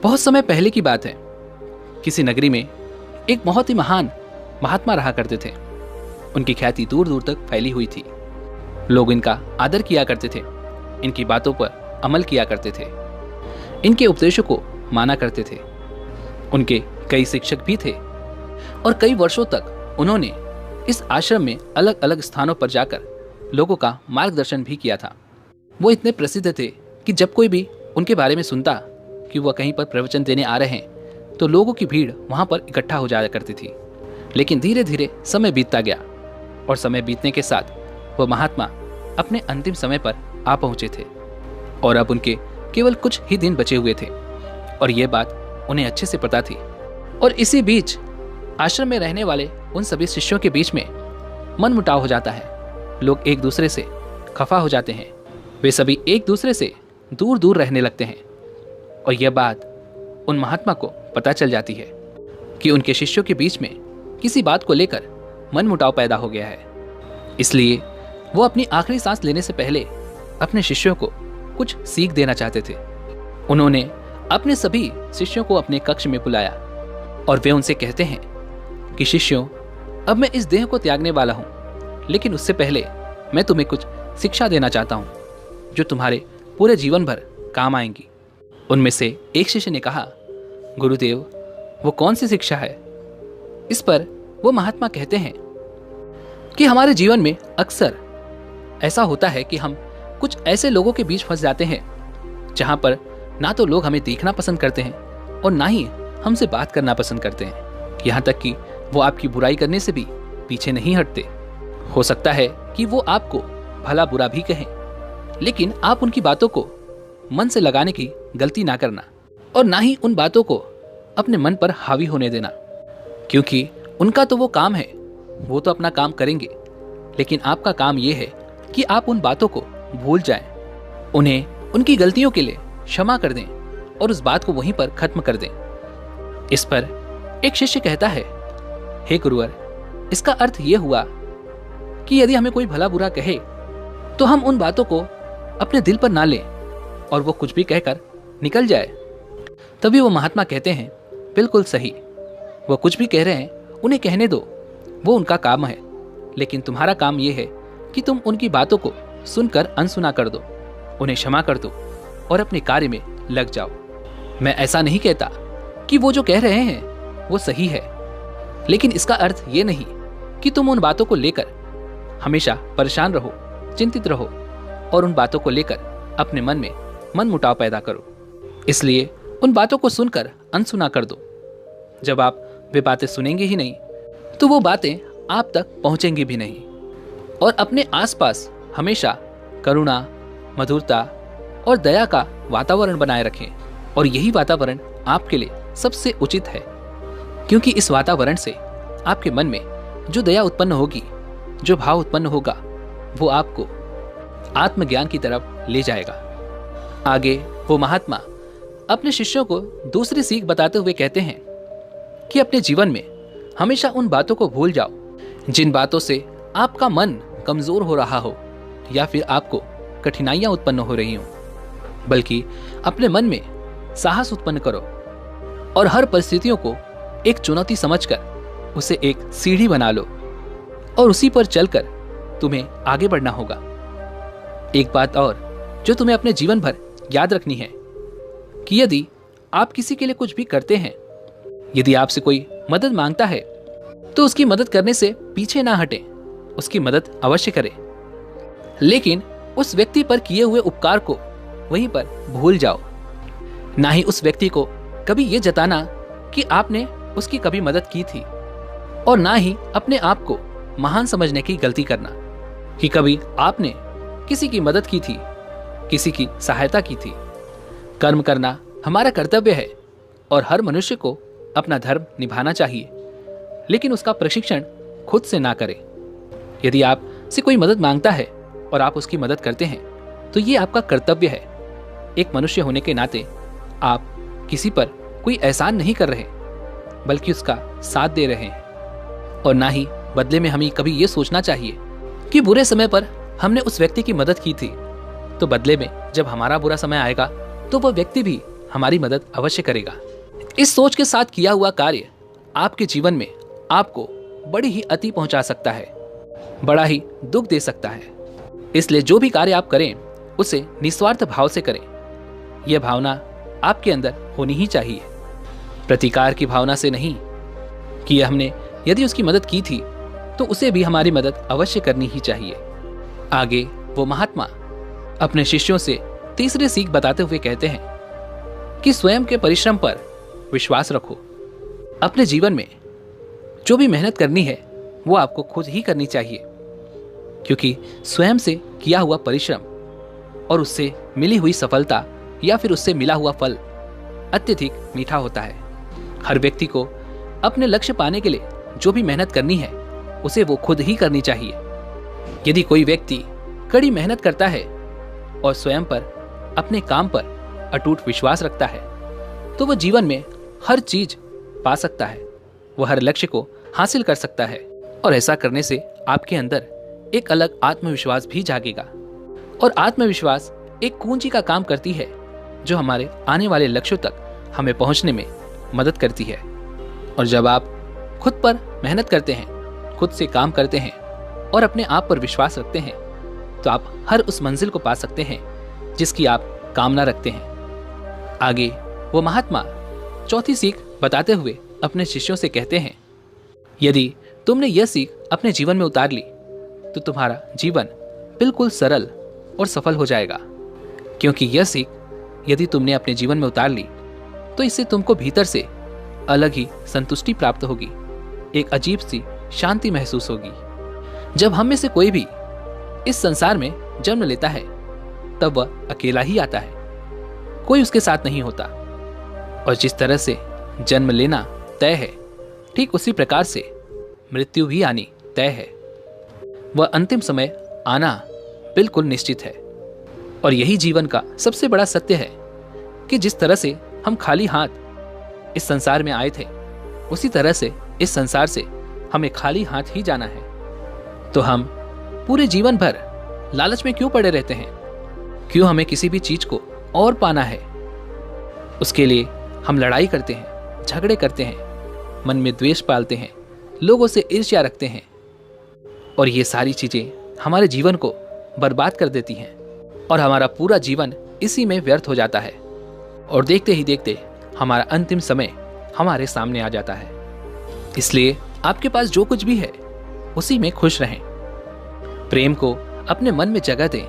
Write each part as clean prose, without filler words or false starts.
बहुत समय पहले की बात है। किसी नगरी में एक बहुत ही महान महात्मा रहा करते थे। उनकी ख्याति दूर दूर तक फैली हुई थी। लोग इनका आदर किया करते थे, इनकी बातों पर अमल किया करते थे, इनके उपदेशों को माना करते थे। उनके कई शिक्षक भी थे और कई वर्षों तक उन्होंने इस आश्रम में अलग अलग स्थानों पर जाकर लोगों का मार्गदर्शन भी किया था। वो इतने प्रसिद्ध थे कि जब कोई भी उनके बारे में सुनता कि वह कहीं पर प्रवचन देने आ रहे हैं तो लोगों की भीड़ वहां पर इकट्ठा हो जाया करती थी। लेकिन धीरे धीरे समय बीतता गया और समय बीतने के साथ वह महात्मा अपने अंतिम समय पर आ पहुंचे थे और अब उनके केवल कुछ ही दिन बचे हुए थे और यह बात उन्हें अच्छे से पता थी। और इसी बीच आश्रम में रहने वाले उन सभी शिष्यों के बीच में मनमुटाव हो जाता है। लोग एक दूसरे से खफा हो जाते हैं, वे सभी एक दूसरे से दूर दूर रहने लगते हैं और यह बात उन महात्मा को पता चल जाती है कि उनके शिष्यों के बीच में किसी बात को लेकर मनमुटाव पैदा हो गया है। इसलिए वो अपनी आखिरी सांस लेने से पहले अपने शिष्यों को कुछ सीख देना चाहते थे। उन्होंने अपने सभी शिष्यों को अपने कक्ष में बुलाया और वे उनसे कहते हैं कि शिष्यों, अब मैं इस देह को त्यागने वाला हूं, लेकिन उससे पहले मैं तुम्हें कुछ शिक्षा देना चाहता हूं जो तुम्हारे पूरे जीवन भर काम आएंगी। उनमें से एक शिष्य ने कहा, गुरुदेव, वो कौन सी शिक्षा है? इस पर वो महात्मा कहते हैं कि हमारे जीवन में अक्सर ऐसा होता है कि हम कुछ ऐसे लोगों के बीच फंस जाते हैं जहां पर ना तो लोग हमें देखना पसंद करते हैं और ना ही हमसे बात करना पसंद करते हैं। यहाँ तक कि वो आपकी बुराई करने से भी पीछे नहीं हटते। हो सकता है कि वो आपको भला बुरा भी कहें, लेकिन आप उनकी बातों को मन से लगाने की गलती ना करना और ना ही उन बातों को अपने मन पर हावी होने देना, क्योंकि उनका तो वो काम है, वो तो अपना काम करेंगे, लेकिन आपका काम ये है कि आप उन बातों को भूल जाएं, उन्हें उनकी गलतियों के लिए क्षमा कर दें और उस बात को वहीं पर खत्म कर दें। इस पर एक शिष्य कहता है, हे गुरुवर, इसका अर्थ ये हुआ कि यदि हमें कोई भला बुरा कहे तो हम उन बातों को अपने दिल पर ना लें और वो कुछ भी कहकर निकल जाए। तभी वो महात्मा कहते हैं, बिल्कुल सही, वो कुछ भी कह रहे हैं उन्हें कहने दो, वो उनका काम है, लेकिन तुम्हारा काम ये है कि तुम उनकी बातों को सुनकर अनसुना कर दो, उन्हें क्षमा कर दो और अपने कार्य में लग जाओ। मैं ऐसा नहीं कहता कि वो जो कह रहे हैं वो सही है, लेकिन इसका अर्थ ये नहीं कि तुम उन बातों को लेकर हमेशा परेशान रहो, चिंतित रहो और उन बातों को लेकर अपने मन में मनमुटाव पैदा करो। इसलिए उन बातों को सुनकर अनसुना कर दो। जब आप वे बातें सुनेंगे ही नहीं तो वो बातें आप तक पहुंचेंगी भी नहीं। और अपने आसपास हमेशा करुणा, मधुरता और दया का वातावरण बनाए रखें और यही वातावरण आपके लिए सबसे उचित है, क्योंकि इस वातावरण से आपके मन में जो दया उत्पन्न होगी, जो भाव उत्पन्न होगा, वो आपको आत्मज्ञान की तरफ ले जाएगा। आगे वो महात्मा अपने शिष्यों को दूसरी सीख बताते हुए कहते हैं कि अपने जीवन में हमेशा उन बातों को भूल जाओ जिन बातों से आपका मन कमजोर हो रहा हो या फिर आपको कठिनाइयां उत्पन्न हो रही हो, बल्कि अपने मन में साहस उत्पन्न करो और हर परिस्थितियों को एक चुनौती समझकर उसे एक सीढ़ी बना लो और उसी पर चलकर तुम्हें आगे बढ़ना होगा। एक बात और जो तुम्हें अपने जीवन भर याद रखनी है कि यदि आप किसी के लिए कुछ भी करते हैं, यदि आपसे कोई मदद मांगता है तो उसकी मदद करने से पीछे ना हटें, उसकी मदद अवश्य करें, लेकिन उस व्यक्ति पर किए हुए उपकार को वहीं पर भूल जाओ। ना ही उस व्यक्ति को कभी ये जताना कि आपने उसकी कभी मदद की थी और ना ही अपने आप को महान समझने की गलती करना कि कभी आपने किसी की मदद की थी, किसी की सहायता की थी। कर्म करना हमारा कर्तव्य है और हर मनुष्य को अपना धर्म निभाना चाहिए, लेकिन उसका प्रशिक्षण खुद से ना करें। यदि आपसे कोई मदद मांगता है और आप उसकी मदद करते हैं तो ये आपका कर्तव्य है। एक मनुष्य होने के नाते आप किसी पर कोई एहसान नहीं कर रहे, बल्कि उसका साथ दे रहे हैं। और ना ही बदले में हमें कभी ये सोचना चाहिए कि बुरे समय पर हमने उस व्यक्ति की मदद की थी, तो बदले में जब हमारा बुरा समय आएगा तो वह व्यक्ति भी हमारी मदद अवश्य करेगा। इस सोच के साथ किया हुआ कार्य आपके जीवन में आपको बड़ी ही अति पहुंचा सकता है, बड़ा ही दुख दे सकता है। इसलिए जो भी कार्य आप करें उसे निस्वार्थ भाव से करें। यह भावना आपके अंदर होनी ही चाहिए, प्रतिकार की भावना से नहीं कि हमने यदि उसकी मदद की थी तो उसे भी हमारी मदद अवश्य करनी ही चाहिए। आगे वो महात्मा अपने शिष्यों से तीसरी सीख बताते हुए कहते हैं कि स्वयं के परिश्रम पर विश्वास रखो। अपने जीवन में जो भी मेहनत करनी है वो आपको खुद ही करनी चाहिए, क्योंकि स्वयं से किया हुआ परिश्रम और उससे मिली हुई सफलता या फिर उससे मिला हुआ फल अत्यधिक मीठा होता है। हर व्यक्ति को अपने लक्ष्य पाने के लिए जो भी मेहनत करनी है उसे वो खुद ही करनी चाहिए। यदि कोई व्यक्ति कड़ी मेहनत करता है और स्वयं पर, अपने काम पर अटूट विश्वास रखता है तो वह जीवन में हर चीज पा सकता है, वह हर लक्ष्य को हासिल कर सकता है। और ऐसा करने से आपके अंदर एक अलग आत्मविश्वास भी जागेगा। और आत्मविश्वास एक कुंजी का काम करती है जो हमारे आने वाले लक्ष्यों तक हमें पहुंचने में मदद करती है। और जब आप खुद पर मेहनत करते हैं, खुद से काम करते हैं और अपने आप पर विश्वास रखते हैं तो आप हर उस मंजिल को पा सकते हैं जिसकी आप कामना रखते हैं। आगे वो महात्मा चौथी सीख बताते हुए अपने शिष्यों से कहते हैं, यदि तुमने यह सीख अपने जीवन में उतार ली तो तुम्हारा जीवन बिल्कुल सरल और सफल हो जाएगा। क्योंकि यह सीख यदि तुमने अपने जीवन में उतार ली तो इससे तुमको भीतर से अलग ही संतुष्टि प्राप्त होगी, एक अजीब सी शांति महसूस होगी। जब हम में से कोई भी इस संसार में जन्म लेता है तब वह अकेला ही आता है, कोई उसके साथ नहीं होता। और जिस तरह से जन्म लेना तय है ठीक उसी प्रकार से मृत्यु भी आनी तय है। वह अंतिम समय आना बिल्कुल निश्चित है। और यही जीवन का सबसे बड़ा सत्य है कि जिस तरह से हम खाली हाथ इस संसार में आए थे उसी तरह से इस संसार से हमें खाली हाथ ही जाना है। तो हम पूरे जीवन भर लालच में क्यों पड़े रहते हैं? क्यों हमें किसी भी चीज को और पाना है? उसके लिए हम लड़ाई करते हैं, झगड़े करते हैं, मन में द्वेष पालते हैं, लोगों से ईर्ष्या रखते हैं और ये सारी चीजें हमारे जीवन को बर्बाद कर देती हैं और हमारा पूरा जीवन इसी में व्यर्थ हो जाता है। और देखते ही देखते हमारा अंतिम समय हमारे सामने आ जाता है। इसलिए आपके पास जो कुछ भी है उसी में खुश रहें। प्रेम को अपने मन में जगह दें,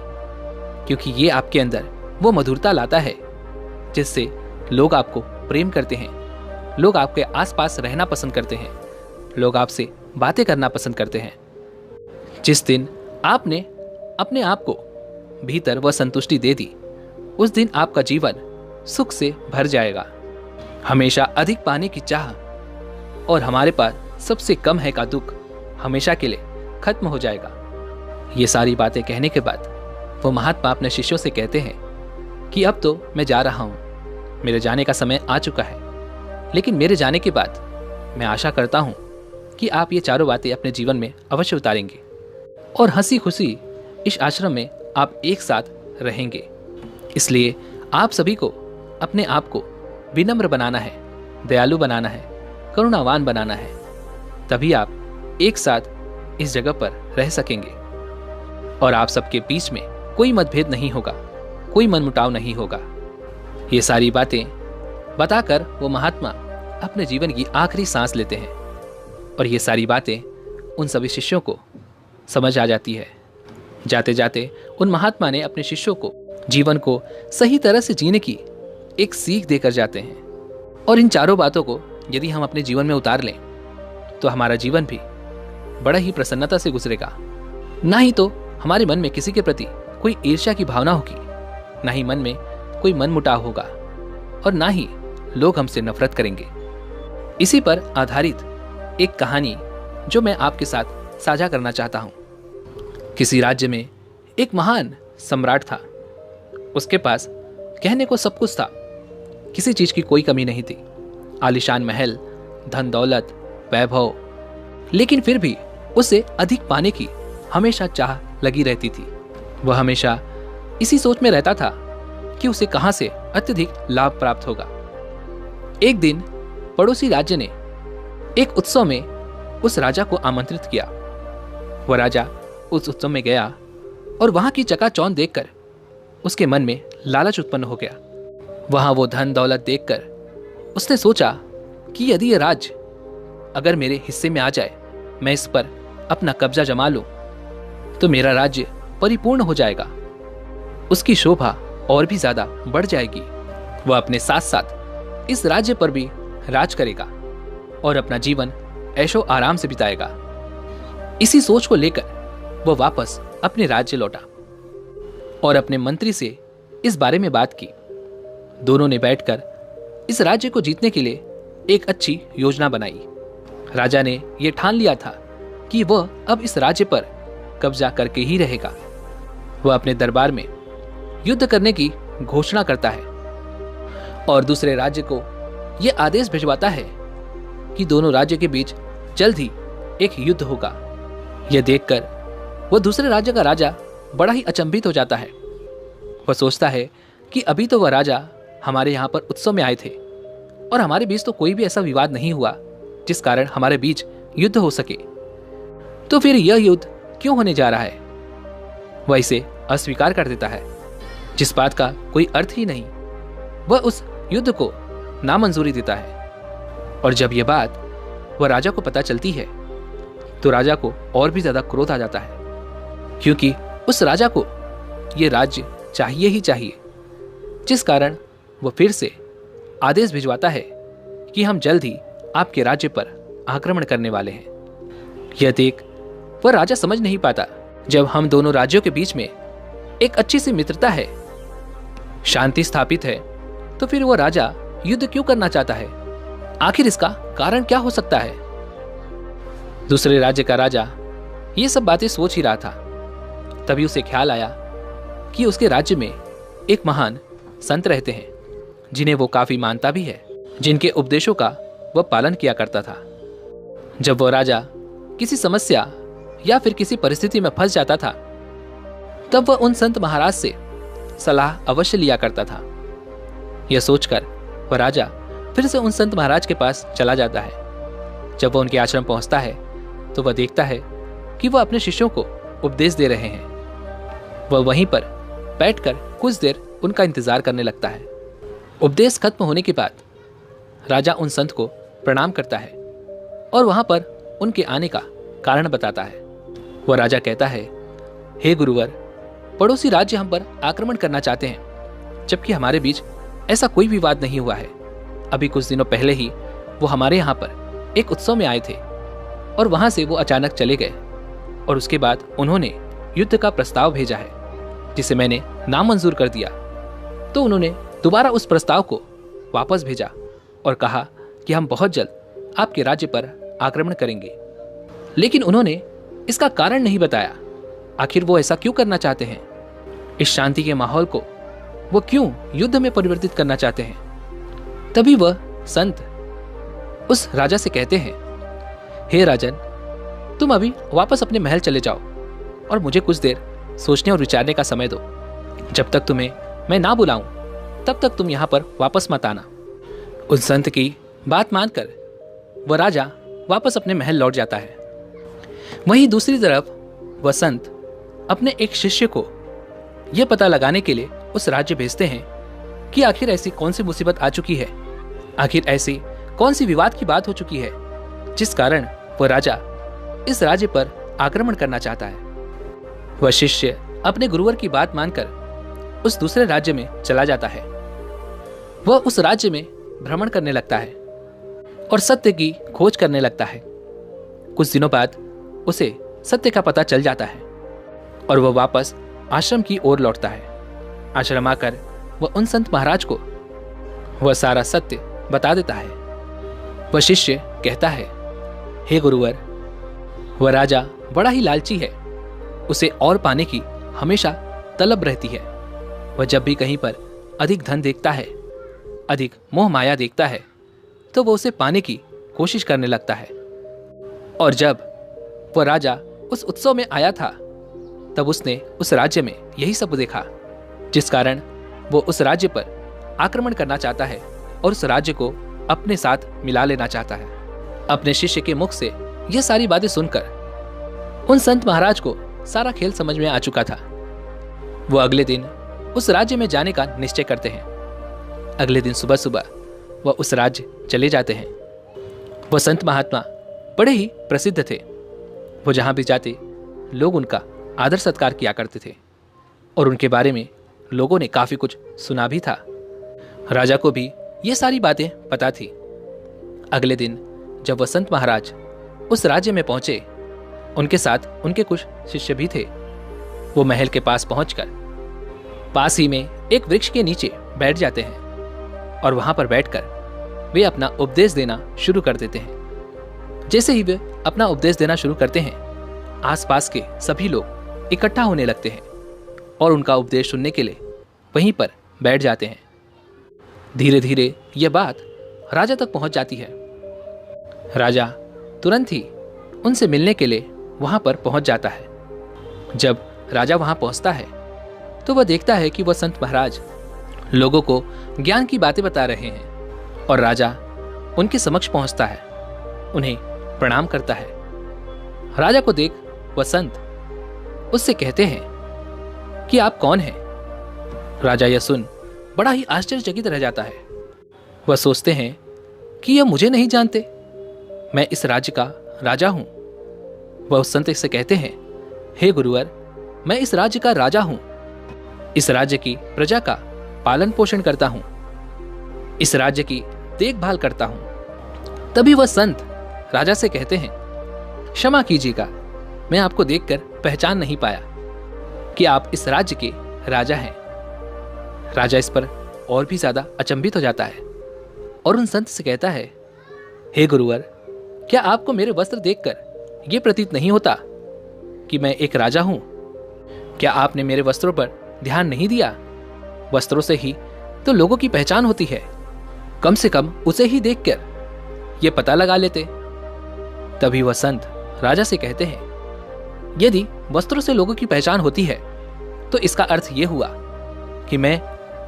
क्योंकि ये आपके अंदर वो मधुरता लाता है जिससे लोग आपको प्रेम करते हैं, लोग आपके आसपास रहना पसंद करते हैं, लोग आपसे बातें करना पसंद करते हैं। जिस दिन आपने अपने आप को भीतर वह संतुष्टि दे दी उस दिन आपका जीवन सुख से भर जाएगा। हमेशा अधिक पाने की चाह और हमारे पास सबसे कम है का दुख हमेशा के लिए खत्म हो जाएगा। ये सारी बातें कहने के बाद वो महात्मा अपने शिष्यों से कहते हैं कि अब तो मैं जा रहा हूँ, मेरे जाने का समय आ चुका है। लेकिन मेरे जाने के बाद मैं आशा करता हूँ कि आप ये चारों बातें अपने जीवन में अवश्य उतारेंगे और हंसी खुशी इस आश्रम में आप एक साथ रहेंगे। इसलिए आप सभी को अपने आप को विनम्र बनाना है, दयालु बनाना है, करुणावान बनाना है, तभी आप एक साथ इस जगह पर रह सकेंगे और आप सबके बीच में कोई मतभेद नहीं होगा, कोई मनमुटाव नहीं होगा। ये सारी बातें बताकर वो महात्मा अपने जीवन की आखिरी सांस लेते हैं और ये सारी बातें उन सभी शिष्यों को समझ आ जाती है। जाते जाते उन महात्मा ने अपने शिष्यों को जीवन को सही तरह से जीने की एक सीख देकर जाते हैं। और इन चारों बातों को यदि हम अपने जीवन में उतार लें तो हमारा जीवन भी बड़ा ही प्रसन्नता से गुजरेगा। ना ही तो हमारे मन में किसी के प्रति कोई ईर्ष्या की भावना होगी, ना ही मन में कोई मनमुटाव होगा और ना ही लोग हमसे नफरत करेंगे। इसी पर आधारित एक कहानी जो मैं आपके साथ साझा करना चाहता हूँ। किसी राज्य में एक महान सम्राट था। उसके पास कहने को सब कुछ था, किसी चीज की कोई कमी नहीं थी, आलीशान महल, धन दौलत, वैभव, लेकिन फिर भी उसे अधिक पाने की हमेशा चाह लगी रहती थी। वह हमेशा इसी सोच में रहता था कि उसे कहां से अत्यधिक लाभ प्राप्त होगा। एक दिन पड़ोसी राज्य ने एक उत्सव में उस राजा को आमंत्रित किया। वह राजा उस उत्सव में गया और वहां की चकाचौंध देखकर उसके मन में लालच उत्पन्न हो गया। वहां वो धन दौलत देखकर उसने सोचा कि यदि यह राज्य अगर मेरे हिस्से में आ जाए, मैं इस पर अपना कब्जा जमा लूं, तो मेरा राज्य परिपूर्ण हो जाएगा, उसकी शोभा और भी ज्यादा बढ़ जाएगी। वह अपने साथ साथ इस राज्य पर भी राज करेगा और अपना जीवन ऐशो आराम से बिताएगा। इसी सोच को लेकर वह वापस अपने राज्य लौटा और अपने मंत्री से इस बारे में बात की। दोनों ने बैठकर इस राज्य को जीतने के लिए एक अच्छी योजना बनाई। राजा ने यह ठान लिया था कि वह अब इस राज्य पर कब्जा करके ही रहेगा। वह अपने दरबार में युद्ध करने की घोषणा करता है और दूसरे राज्य को यह आदेश भिजवाता है कि दोनों राज्य के बीच जल्द ही एक युद्ध होगा। यह देखकर वह दूसरे राज्य का राजा बड़ा ही अचंभित हो जाता है। वह सोचता है कि अभी तो वह राजा हमारे यहाँ पर उत्सव में आए थे और हमारे बीच तो कोई भी ऐसा विवाद नहीं हुआ जिस कारण हमारे बीच युद्ध हो सके, तो फिर यह युद्ध क्यों होने जा रहा है। वह इसे अस्वीकार कर देता है, जिस बात का कोई अर्थ ही नहीं। वह उस युद्ध को नामंजूरी देता है और जब यह बात वह राजा को पता चलती है तो राजा को और भी ज्यादा क्रोध आ जाता है, क्योंकि उस राजा को यह राज्य चाहिए ही चाहिए, जिस कारण वह फिर से आदेश भिजवाता है कि हम जल्द ही आपके राज्य पर आक्रमण करने वाले हैं। यह देख वह राजा समझ नहीं पाता, जब हम दोनों राज्यों के बीच में एक अच्छी सी मित्रता है, शांति स्थापित है, तो फिर वह राजा युद्ध क्यों करना चाहता है। आखिर इसका कारण क्या हो सकता है। दूसरे राज्य का राजा ये सब बातें सोच ही रहा था। तभी उसे ख्याल आया कि उसके राज्य में एक महान संत रहते हैं जिन्हें वो काफी मानता भी है, जिनके उपदेशों का वह पालन किया करता था। जब वह राजा किसी समस्या या फिर किसी परिस्थिति में फंस जाता था, तब वह उन संत महाराज से सलाह अवश्य लिया करता था। यह सोचकर वह राजा फिर से उन संत महाराज के पास चला जाता है। जब वह उनके आश्रम पहुंचता है तो वह देखता है कि वह अपने शिष्यों को उपदेश दे रहे हैं। वह वहीं पर बैठकर कुछ देर उनका इंतजार करने लगता है। उपदेश खत्म होने के बाद राजा उन संत को प्रणाम करता है और वहां पर उनके आने का कारण बताता है। वह राजा कहता है, हे गुरुवर, पड़ोसी राज्य हम पर आक्रमण करना चाहते हैं, जबकि हमारे बीच ऐसा कोई विवाद नहीं हुआ है। अभी कुछ दिनों पहले ही वो हमारे यहाँ पर एक उत्सव में आए थे और वहां से वो अचानक चले गए और उसके बाद उन्होंने युद्ध का प्रस्ताव भेजा है, जिसे मैंने नामंजूर कर दिया। तो उन्होंने दोबारा उस प्रस्ताव को वापस भेजा और कहा कि हम बहुत जल्द आपके राज्य पर आक्रमण करेंगे, लेकिन उन्होंने इसका कारण नहीं बताया। आखिर वो ऐसा क्यों करना चाहते हैं। इस शांति के माहौल को वो क्यों युद्ध में परिवर्तित करना चाहते हैं। तभी वह संत उस राजा से कहते हैं, हे राजन, तुम अभी वापस अपने महल चले जाओ और मुझे कुछ देर सोचने और विचारने का समय दो। जब तक तुम्हें मैं ना बुलाऊं तब तक तुम यहाँ पर वापस मत आना। उस संत की बात मानकर वह राजा वापस अपने महल लौट जाता है। वहीं दूसरी तरफ वह संत अपने एक शिष्य को यह पता लगाने के लिए उस राज्य भेजते हैं कि आखिर ऐसी कौन सी मुसीबत आ चुकी है, आखिर ऐसी कौन सी विवाद की बात हो चुकी है जिस कारण वह राजा इस राज्य पर आक्रमण करना चाहता है। वह शिष्य अपने गुरुवर की बात मानकर उस दूसरे राज्य में चला जाता है। वह उस राज्य में भ्रमण करने लगता है और सत्य की खोज करने लगता है। कुछ दिनों बाद उसे सत्य का पता चल जाता है और वह वापस आश्रम की ओर लौटता है। आश्रम आकर वह उन संत महाराज को वह सारा सत्य बता देता है। वह शिष्य कहता है, हे गुरुवर, वह राजा बड़ा ही लालची है, उसे और पाने की हमेशा तलब रहती है। वह जब भी कहीं पर अधिक धन देखता है, अधिक मोह माया देखता है, तो वह उसे पाने की कोशिश करने लगता है। और जब वह राजा उस उत्सव में आया था, तब उसने उस राज्य में यही सब देखा, जिस कारण वो उस राज्य पर आक्रमण करना चाहता है और उस राज्य को अपने साथ मिला लेना चाहता है। अपने शिष्य के मुख से यह सारी बातें सुनकर उन संत महाराज को सारा खेल समझ में आ चुका था। वो अगले दिन उस राज्य में जाने का निश्चय करते हैं। अगले दिन सुबह सुबह वह उस राज्य चले जाते हैं। वह संत महात्मा बड़े ही प्रसिद्ध थे। वो जहां भी जाते लोग उनका आदर सत्कार किया करते थे और उनके बारे में लोगों ने काफी कुछ सुना भी था। राजा को भी ये सारी बातें पता थी। अगले दिन जब वसंत महाराज उस राज्य में पहुंचे, उनके साथ उनके कुछ शिष्य भी थे। वो महल के पास पहुंचकर पास ही में एक वृक्ष के नीचे बैठ जाते हैं और वहां पर बैठकर वे अपना उपदेश देना शुरू कर देते हैं। जैसे ही वे अपना उपदेश देना शुरू करते हैं, आसपास के सभी लोग इकट्ठा होने लगते हैं और उनका उपदेश सुनने के लिए वहीं पर बैठ जाते हैं। धीरे धीरे यह बात राजा तक पहुंच जाती है। राजा तुरंत ही उनसे मिलने के लिए वहां पर पहुंच जाता है। जब राजा वहां पहुंचता है तो वह देखता है कि वह संत महाराज लोगों को ज्ञान की बातें बता रहे हैं और राजा उनके समक्ष पहुंचता है, उन्हें प्रणाम करता है। राजा को देख वह संत उससे कहते हैं कि आप कौन हैं? राजा यह सुन बड़ा ही आश्चर्यचकित रह जाता है। वह सोचते हैं कि यह मुझे नहीं जानते, मैं इस राज्य का राजा हूं। वह उस संत से कहते हैं, हे गुरुवर, मैं इस राज्य का राजा हूं। इस राज्य की प्रजा का पालन पोषण करता हूं, इस राज्य की देखभाल करता हूं। तभी वह संत राजा से कहते हैं, क्षमा कीजिएगा, मैं आपको देखकर पहचान नहीं पाया कि आप इस राज्य के राजा हैं। राजा इस पर और भी ज्यादा अचंभित हो जाता है और उन संत से कहता है, हे गुरुवर, क्या आपको मेरे वस्त्र देखकर यह प्रतीत नहीं होता कि मैं एक राजा हूं? क्या आपने मेरे वस्त्रों पर ध्यान नहीं दिया? वस्त्रों से ही तो लोगों की पहचान होती है, कम से कम उसे ही देखकर यह पता लगा लेते। तभी वह संत राजा से कहते हैं, यदि वस्त्रों से लोगों की पहचान होती है तो इसका अर्थ यह हुआ कि मैं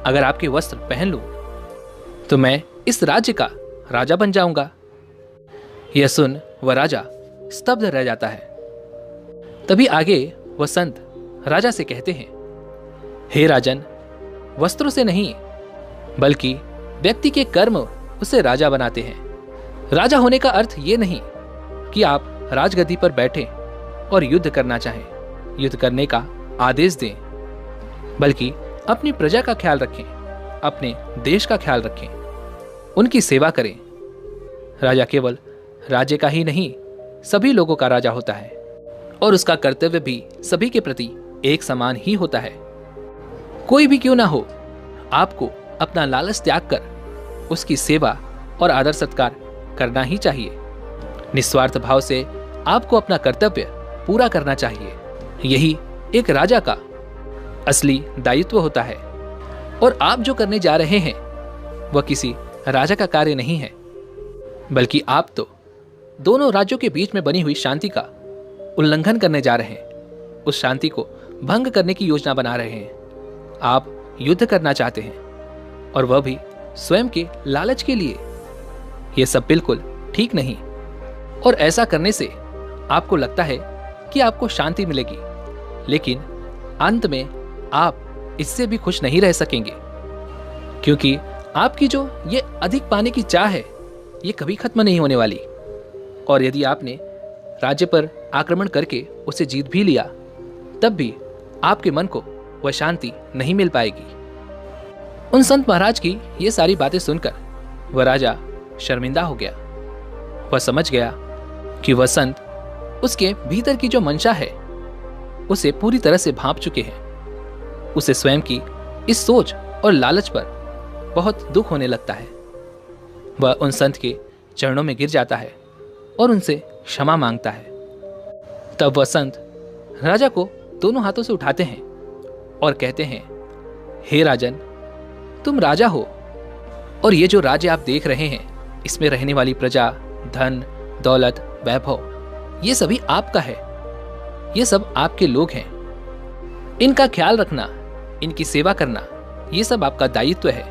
अगर आपके वस्त्र पहन लूं तो मैं इस राज्य का राजा बन जाऊंगा। यह सुन वह राजा स्तब्ध रह जाता है। तभी आगे वह संत राजा से कहते हैं, हे राजन, वस्त्रों से नहीं बल्कि व्यक्ति के कर्म उसे राजा बनाते हैं। राजा होने का अर्थ ये नहीं कि आप राजगद्दी पर बैठे और युद्ध करना चाहें, युद्ध करने का आदेश दें, बल्कि अपनी प्रजा का ख्याल रखें, अपने देश का ख्याल रखें, उनकी सेवा करें। राजा केवल राज्य का ही नहीं, सभी लोगों का राजा होता है और उसका कर्तव्य भी सभी के प्रति एक समान ही होता है। कोई भी क्यों ना हो, आपको अपना लालच त्याग कर उसकी सेवा और आदर सत्कार करना ही चाहिए। निस्वार्थ भाव से आपको अपना कर्तव्य पूरा करना चाहिए। यही एक राजा का असली दायित्व होता है और आप जो करने जा रहे हैं वह किसी राजा का कार्य नहीं है, बल्कि आप तो दोनों राज्यों के बीच में बनी हुई शांति का उल्लंघन करने जा रहे हैं। उस शांति को भंग करने की योजना बना रहे हैं। आप युद्ध करना चाहते हैं और वह भी स्वयं के लालच के लिए। यह सब बिल्कुल ठीक नहीं और ऐसा करने से आपको लगता है कि आपको शांति मिलेगी, लेकिन अंत में आप इससे भी खुश नहीं रह सकेंगे, क्योंकि आपकी जो ये अधिक पाने की चाह है ये कभी खत्म नहीं होने वाली। और यदि आपने राज्य पर आक्रमण करके उसे जीत भी लिया, तब भी आपके मन को वह शांति नहीं मिल पाएगी। उन संत महाराज की ये सारी बातें सुनकर वह राजा शर्मिंदा हो गया। वह समझ गया कि वह संत उसके भीतर की जो मंशा है उसे पूरी तरह से भांप चुके हैं। उसे स्वयं की इस सोच और लालच पर बहुत दुख होने लगता है। वह उन संत के चरणों में गिर जाता है और उनसे क्षमा मांगता है। तब वह संत राजा को दोनों हाथों से उठाते हैं और कहते हैं, हे राजन, तुम राजा हो और ये जो राज्य आप देख रहे हैं इसमें रहने वाली प्रजा, धन, दौलत, वैभव, ये सभी आपका है। ये सब आपके लोग हैं। इनका ख्याल रखना, इनकी सेवा करना, ये सब आपका दायित्व है।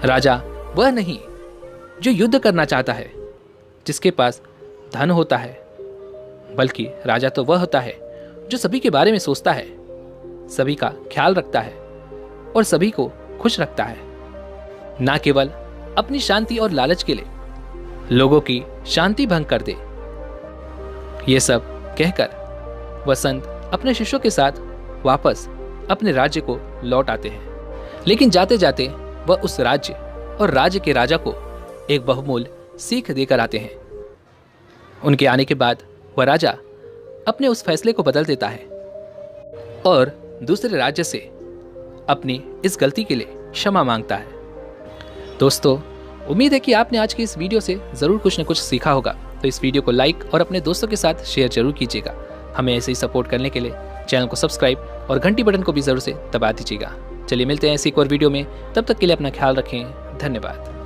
राजा वह नहीं जो युद्ध करना चाहता है, जिसके पास धन होता है, बल्कि राजा तो वह होता है जो सभी के बारे में सोचता है, सभी का ख्याल रखता है और सभी को खुश रखता है, ना केवल अपनी शांति और लालच के लिए लोगों की शांति भंग कर दे। ये सब कहकर वसंत अपने शिष्यों के साथ वापस अपने राज्य को लौट आते हैं। लेकिन जाते जाते वह उस राज्य और राज्य के राजा को एक बहुमूल्य सीख देकर आते हैं। उनके आने के बाद वह राजा अपने उस फैसले को बदल देता है और दूसरे राज्य से अपनी इस गलती के लिए क्षमा मांगता है। दोस्तों, उम्मीद है कि आपने आज की इस वीडियो से ज़रूर कुछ न कुछ सीखा होगा। तो इस वीडियो को लाइक और अपने दोस्तों के साथ शेयर जरूर कीजिएगा। हमें ऐसे ही सपोर्ट करने के लिए चैनल को सब्सक्राइब और घंटी बटन को भी ज़रूर से दबा दीजिएगा। चलिए मिलते हैं ऐसी एक और वीडियो में, तब तक के लिए अपना ख्याल रखें। धन्यवाद।